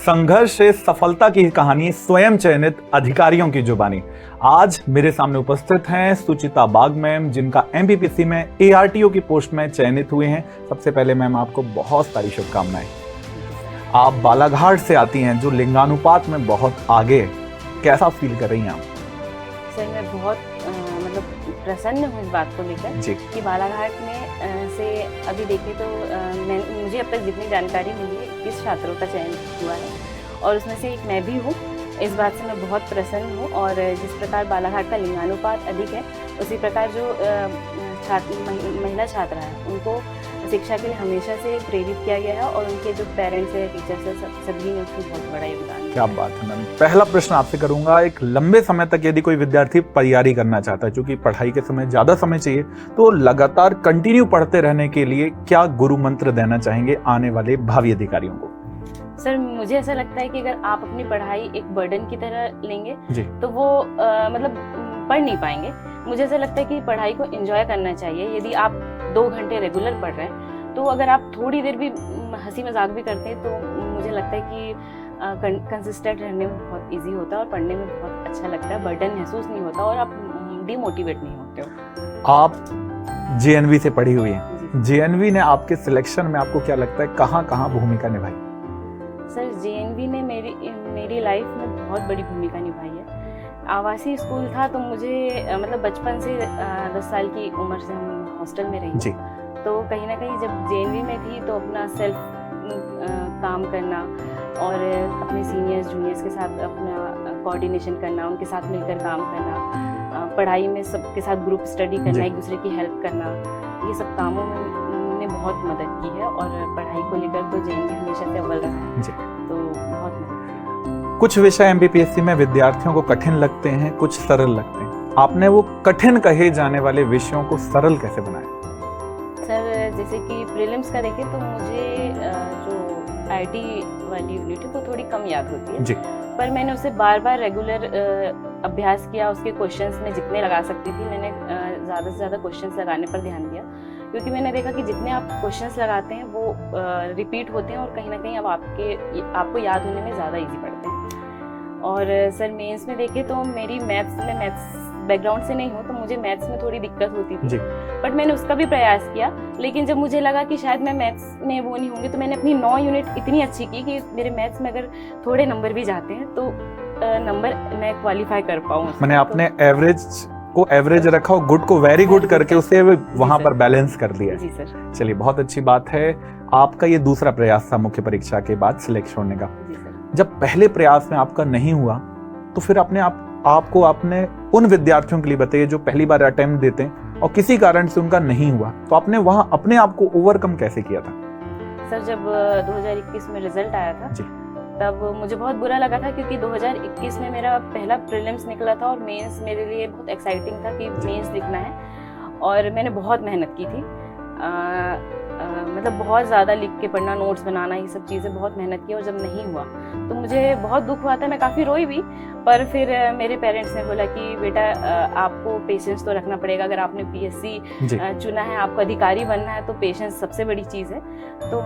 संघर्ष से सफलता की कहानी स्वयं चयनित अधिकारियों की जुबानी। आज मेरे सामने उपस्थित हैं सुचिता बाग मैम, जिनका एमपीपीसी में एआरटीओ की पोस्ट में चयनित हुए हैं। सबसे पहले मैम आपको बहुत सारी शुभकामनाएं। आप बालाघाट से आती हैं जो लिंगानुपात में बहुत आगे है, कैसा फील कर रही हैं आप? सर मैं बहुत प्रसन्न हूँ इस बात को लेकर कि बालाघाट में से अभी देखें तो मुझे अब तक जितनी जानकारी मिली है 21 छात्रों का चयन हुआ है और उसमें से एक मैं भी हूँ। इस बात से मैं बहुत प्रसन्न हूँ और जिस प्रकार बालाघाट का लिंगानुपात अधिक है उसी प्रकार जो महिला छात्रा है उनको शिक्षा के लिए हमेशा से प्रेरित किया गया है और उनके जो पेरेंट्स है, टीचर्स है, सभी ने उसमें बहुत बड़ा योगदान दिया। क्या बात है मैम। पहला प्रश्न आपसे करूंगा, एक लंबे समय तक यदि कोई विद्यार्थी तैयारी करना चाहता है, क्योंकि पढ़ाई के समय ज्यादा समय चाहिए, तो लगातार कंटिन्यू पढ़ते रहने के लिए क्या गुरु मंत्र देना चाहेंगे आने वाले भावी अधिकारियों को? सर मुझे ऐसा लगता है कि अगर आप अपनी पढ़ाई एक बर्डन की तरह लेंगे तो वो पढ़ नहीं पाएंगे। मुझे ऐसा लगता है कि पढ़ाई को एंजॉय करना चाहिए। यदि आप 2 घंटे रेगुलर पढ़ रहे हैं तो अगर आप थोड़ी देर भी हंसी मजाक भी करते हैं तो मुझे लगता है कि कंसिस्टेंट रहने में बहुत इजी होता है और पढ़ने में बहुत अच्छा लगता है, बर्डन महसूस नहीं होता और आप डिमोटिवेट नहीं होते हो। आप जेएनवी से पढ़ी हुई हैं, जेएनवी ने आपके सिलेक्शन में आपको क्या लगता है कहाँ भूमिका निभाई? सर जेएनवी ने मेरी लाइफ में बहुत बड़ी भूमिका निभाई है। आवासीय स्कूल था तो मुझे बचपन से 10 साल की उम्र से हम हॉस्टल में रही जी। तो कहीं ना कहीं जब जेएनवी में थी तो अपना सेल्फ काम करना और अपने सीनियर्स जूनियर्स के साथ अपना कोऑर्डिनेशन करना, उनके साथ मिलकर काम करना, पढ़ाई में सबके साथ ग्रुप स्टडी करना, एक दूसरे की हेल्प करना, ये सब कामों में ने बहुत मदद की है और पढ़ाई को लेकर तो जेएनवी हमेशा से अव्वल रहा है तो बहुत मदद। कुछ विषय एमपीपीएससी में विद्यार्थियों को कठिन लगते हैं, कुछ सरल लगते हैं। आपने वो कठिन कहे जाने वाले विषयों को सरल कैसे बनाया? सर जैसे कि प्रीलिम्स का देखें तो मुझे जो आईटी वाली यूनिट है वो थोड़ी कम याद होती है जी। पर मैंने उसे बार बार रेगुलर अभ्यास किया, उसके क्वेश्चंस में जितने लगा सकती थी मैंने ज़्यादा से ज़्यादा क्वेश्चंस लगाने पर ध्यान दिया, क्योंकि मैंने देखा कि जितने आप क्वेश्चंस लगाते हैं वो रिपीट होते हैं और कहीं ना कहीं अब आपको याद होने में ज़्यादा इजी पड़ते हैं। और सर मेंस में देखें तो मेरी मैथ्स बैकग्राउंड से नहीं हूँ तो मुझे मैथ्स में थोड़ी दिक्कत होती थी, बट मैंने उसका भी प्रयास किया। लेकिन जब मुझे लगा कि शायद मैं मैथ्स में वो नहीं होंगी तो मैंने अपनी 9 यूनिट इतनी अच्छी की कि मेरे मैथ्स में अगर थोड़े नंबर भी जाते हैं तो नंबर मैं क्वालिफाई कर पाऊँ। मैंने अपने एवरेज रखा और गुड को वेरी गुड करके उसे वहां पर बैलेंस कर लिया। जी सर। चलिए बहुत अच्छी बात है। आपका ये दूसरा प्रयास था मुख्य परीक्षा के बाद सिलेक्शन होने का। जब पहले प्रयास में आपका नहीं हुआ तो फिर आपको आपने उन विद्यार्थियों के लिए बताइए जो पहली बार अटेम्प्ट देते हैं और किसी कारण से उनका नहीं हुआ, तो आपने वहां अपने आप को ओवरकम कैसे किया था? सर जब 2021 में रिजल्ट आया था जी, तब मुझे बहुत बुरा लगा था क्योंकि 2021 में मेरा पहला प्रीलिम्स निकला था और मेंस मेरे लिए बहुत एक्साइटिंग था कि मेंस लिखना है और मैंने बहुत मेहनत की थी। बहुत ज़्यादा लिख के पढ़ना, नोट्स बनाना, ये सब चीज़ें बहुत मेहनत की और जब नहीं हुआ तो मुझे बहुत दुख हुआ था, मैं काफ़ी रोई भी। पर फिर मेरे पेरेंट्स ने बोला कि बेटा आपको पेशेंस तो रखना पड़ेगा, अगर आपने पीएससी चुना है, आपको अधिकारी बनना है तो पेशेंस सबसे बड़ी चीज़ है। तो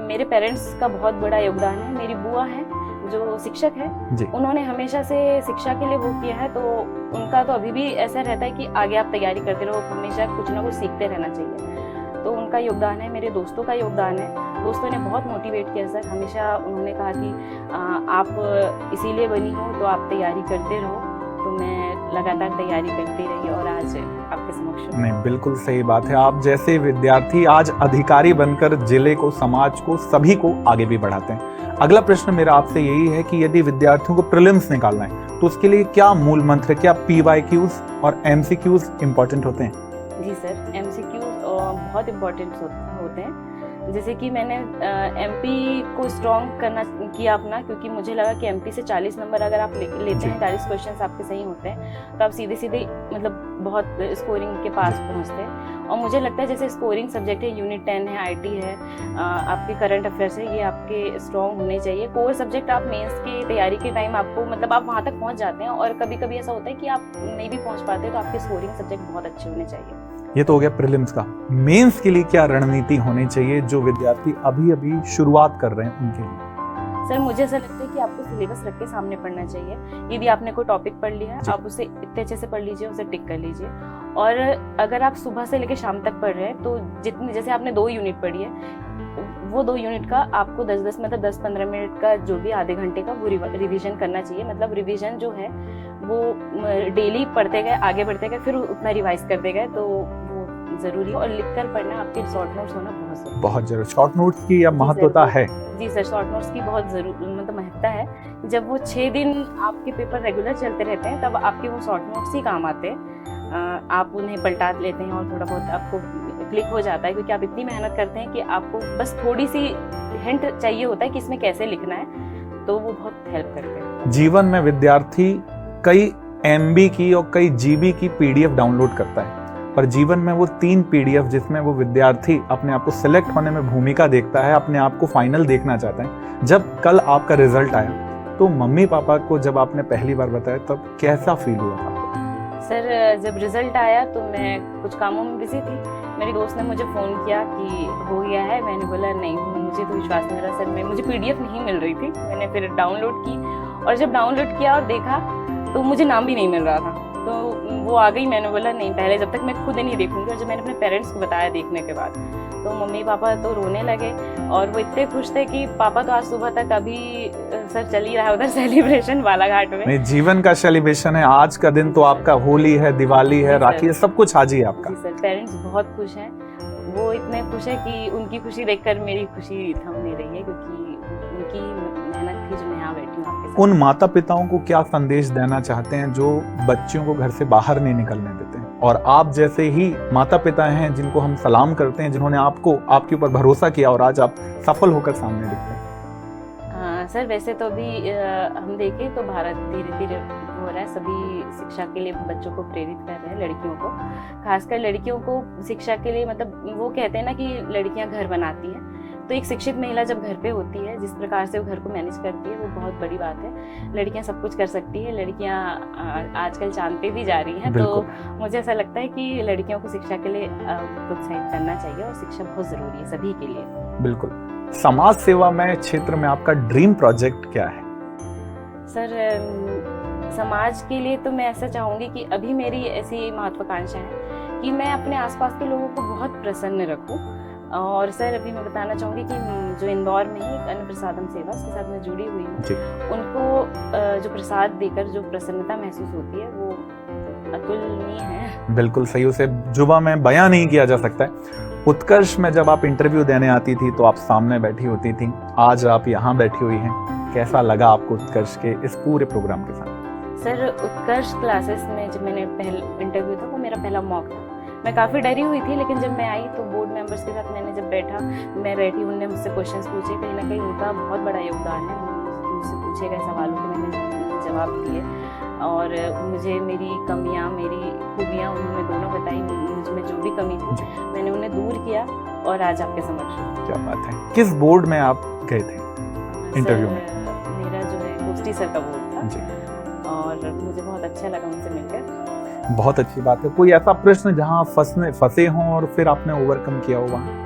मेरे पेरेंट्स का बहुत बड़ा योगदान है। मेरी बुआ है जो शिक्षक है, उन्होंने हमेशा से शिक्षा के लिए वो किया है, तो उनका तो अभी भी ऐसा रहता है कि आगे आप तैयारी करते रहो, हमेशा कुछ ना कुछ सीखते रहना चाहिए। तो उनका योगदान है, मेरे दोस्तों का योगदान है। दोस्तों ने बहुत मोटिवेट किया सर, हमेशा उन्होंने कहा कि आप इसीलिए बनी हो तो आप तैयारी करते रहो। तो मैं लगातार तैयारी करती रही और आज आपके समक्ष। नहीं, बिल्कुल सही बात है। आप जैसे विद्यार्थी आज अधिकारी बनकर जिले को, समाज को, सभी को आगे भी बढ़ाते हैं। अगला प्रश्न मेरा आपसे यही है कि यदि विद्यार्थियों को प्रीलिम्स निकालना है तो उसके लिए क्या मूल मंत्र, क्या पीवाईक्यूज और एमसीक्यूज इम्पोर्टेंट होते हैं? जी सर, एमसीक्यूज बहुत इम्पोर्टेंट होते हैं। जैसे कि मैंने एमपी को स्ट्रॉन्ग किया अपना, क्योंकि मुझे लगा कि एमपी से 40 नंबर अगर आप लेते हैं, 40 क्वेश्चंस आपके सही होते हैं तो आप सीधे सीधे बहुत स्कोरिंग के पास पहुंचते हैं। और मुझे लगता है जैसे स्कोरिंग सब्जेक्ट है, यूनिट 10 है, आईटी है, आपके करंट अफेयर्स है, ये आपके स्ट्रॉन्ग होने चाहिए। कोर सब्जेक्ट आप मेंस की तैयारी के टाइम आपको आप वहाँ तक पहुँच जाते हैं और कभी कभी ऐसा होता है कि आप नहीं भी पहुँच पाते, तो आपके स्कोरिंग सब्जेक्ट बहुत अच्छे होने चाहिए। ये तो हो गया प्रीलिम्स का। मेंस के लिए क्या रणनीति होनी चाहिए जो विद्यार्थी अभी शुरुआत कर रहे हैं उनके लिए? सर मुझे ऐसा लगता है कि आपको सिलेबस रख के सामने पढ़ना चाहिए। यदि आपने कोई टॉपिक पढ़ लिया है, आप उसे इतने अच्छे से पढ़ लीजिए, उसे टिक कर लीजिए। और अगर आप सुबह से लेकर शाम तक पढ़ रहे हैं तो जितनी, जैसे आपने 2 यूनिट पढ़ी है, वो 2 यूनिट का आपको 10-10 मतलब 10-15 मिनट का जो भी आधे घंटे का वो रिवीजन करना चाहिए। मतलब रिवीजन जो है वो डेली पढ़ते गए, आगे बढ़ते गए, फिर उतना रिवाइज करते गए, तो वो जरूरी है। और लिखकर पढ़ना, आपके शॉर्ट नोट्स होना बहुत जरूरी। शॉर्ट नोट्स की अब महत्वता है। जी सर, शॉर्ट नोट्स की बहुत मतलब महत्ता है। जब वो 6 दिन आपके पेपर रेगुलर चलते रहते हैं तब आपके वो शॉर्ट नोट्स ही काम आते हैं। आप उन्हें पलटा लेते हैं और थोड़ा बहुत आपको क्लिक हो जाता है, क्योंकि आप इतनी मेहनत करते हैं कि आपको बस थोड़ी सी हिंट चाहिए होता है कि इसमें कैसे लिखना है, तो वो बहुत हेल्प करते हैं। जीवन में विद्यार्थी कई MB की और कई GB की PDF डाउनलोड करता है, पर जीवन में वो 3 PDF जिसमें वो विद्यार्थी अपने आप को सिलेक्ट होने में भूमिका देखता है, अपने आप को फाइनल देखना चाहता है। जब कल आपका रिजल्ट आया तो मम्मी पापा को जब आपने पहली बार बताया तब कैसा फील हुआ था? सर जब रिजल्ट आया तो मैं कुछ कामों में बिजी थी। मेरी दोस्त ने मुझे फ़ोन किया कि हो गया है। मैंने बोला नहीं, मुझे तो विश्वास नहीं रहा सर, मुझे PDF नहीं मिल रही थी। मैंने फिर डाउनलोड की, और जब डाउनलोड किया और देखा तो मुझे नाम भी नहीं मिल रहा था, तो वो आ गई। मैंने बोला नहीं, पहले जब तक मैं खुद नहीं देखूंगी। और जब मैंने अपने पेरेंट्स को बताया देखने के बाद, तो मम्मी पापा तो रोने लगे, और वो इतने खुश थे कि पापा तो आज सुबह तक अभी सर चल ही रहा है उधर सेलिब्रेशन बालाघाट में। नहीं, जीवन का सेलिब्रेशन है। आज का दिन तो आपका होली है, दिवाली है, राखी है, सब कुछ आज ही है आपका। जी सर, पेरेंट्स बहुत खुश हैं। वो इतने खुश है कि उनकी खुशी देखकर मेरी खुशी थम नहीं रही है, क्योंकि उनकी मेहनत थी जो मैं यहाँ बैठी हूँ आपके साथ। उन माता पिताओं को क्या संदेश देना चाहते हैं जो बच्चियों को घर से बाहर नहीं निकलने देते हैं? और आप जैसे ही माता पिता हैं जिनको हम सलाम करते हैं, जिन्होंने आपके ऊपर भरोसा किया और आज आप सफल होकर सामने दिखते हैं। सर वैसे तो अभी हम देखें तो भारत धीरे धीरे हो रहा है, सभी शिक्षा के लिए बच्चों को प्रेरित कर रहे हैं, लड़कियों को, खासकर लड़कियों को शिक्षा के लिए। मतलब वो कहते हैं ना कि लड़कियां घर बनाती हैं, तो एक शिक्षित महिला जब घर पे होती है, जिस प्रकार से वो घर को मैनेज करती है, वो बहुत बड़ी बात है। लड़कियां सब कुछ कर सकती है, लड़कियां आजकल चांद पे भी जा रही हैं, तो मुझे ऐसा लगता है कि लड़कियों को शिक्षा के लिए प्रोत्साहित करना चाहिए, और शिक्षा बहुत जरूरी है सभी के लिए। बिल्कुल। समाज सेवा में क्षेत्र में आपका ड्रीम प्रोजेक्ट क्या है? सर समाज के लिए तो मैं ऐसा चाहूँगी कि अभी मेरी ऐसी महत्वाकांक्षा है कि मैं अपने आसपास के लोगों को बहुत प्रसन्न रखूँ। और सर अभी मैं बताना चाहूँगी कि जो इंदौर में ही एक अन्न प्रसादम सेवा, उसके साथ मैं जुड़ी हुई हूँ, उनको जो प्रसाद देकर जो प्रसन्नता महसूस होती है वो अतुलनीय है। बिल्कुल सही, उसे जुबान में बयां नहीं किया जा सकता है। उत्कर्ष में जब आप इंटरव्यू देने आती थी तो आप सामने बैठी होती थी, आज आप यहाँ बैठी हुई हैं, कैसा लगा आपको उत्कर्ष के इस पूरे प्रोग्राम के साथ? सर उत्कर्ष क्लासेस में जब मैंने पहला इंटरव्यू था, वो मेरा पहला मॉक था। मैं काफ़ी डरी हुई थी, लेकिन जब मैं आई तो बोर्ड मेंबर्स के साथ मैंने जब मैं बैठी, उन्होंने मुझसे क्वेश्चंस पूछे, कहीं ना कहीं उनका बहुत बड़ा योगदान है। मुझसे पूछे गए सवालों के मैंने जवाब दिए, और मुझे मेरी कमियां, मेरी खूबियां उन्होंने दोनों बताई। मुझ में जो भी कमी थी मैंने उन्हें दूर किया, और आज आपके समक्ष हूं। क्या बात है। किस बोर्ड में आप गए थे इंटरव्यू में? मेरा जो है गोष्ठी सर का बोर्ड था, और मुझे बहुत अच्छा लगा उनसे मिलकर। बहुत अच्छी बात है। कोई ऐसा प्रश्न जहाँ फंसे हों और फिर आपने ओवरकम किया हो वहाँ?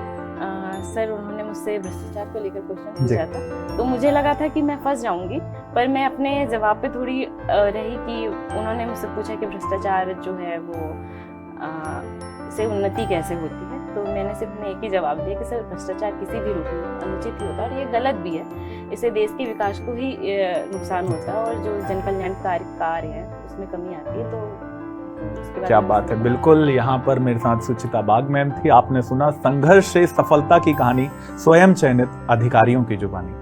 सर उन्होंने मुझसे भ्रष्टाचार को लेकर क्वेश्चन पूछा था, तो मुझे लगा था कि मैं फंस जाऊंगी, पर मैं अपने जवाब पे थोड़ी रही कि उन्होंने मुझसे पूछा कि भ्रष्टाचार जो है वो से उन्नति कैसे होती है, तो मैंने सिर्फ एक ही जवाब दिया कि सर भ्रष्टाचार किसी भी रूप में अनुचित ही होता है, और ये गलत भी है। इससे देश के विकास को ही नुकसान होता है, और जो जन कल्याणकारी कार्य है उसमें कमी आती है। तो क्या बात है। बिल्कुल, यहाँ पर मेरे साथ सुचिता बाग मैम थी। आपने सुना संघर्ष से सफलता की कहानी स्वयं चयनित अधिकारियों की जुबानी।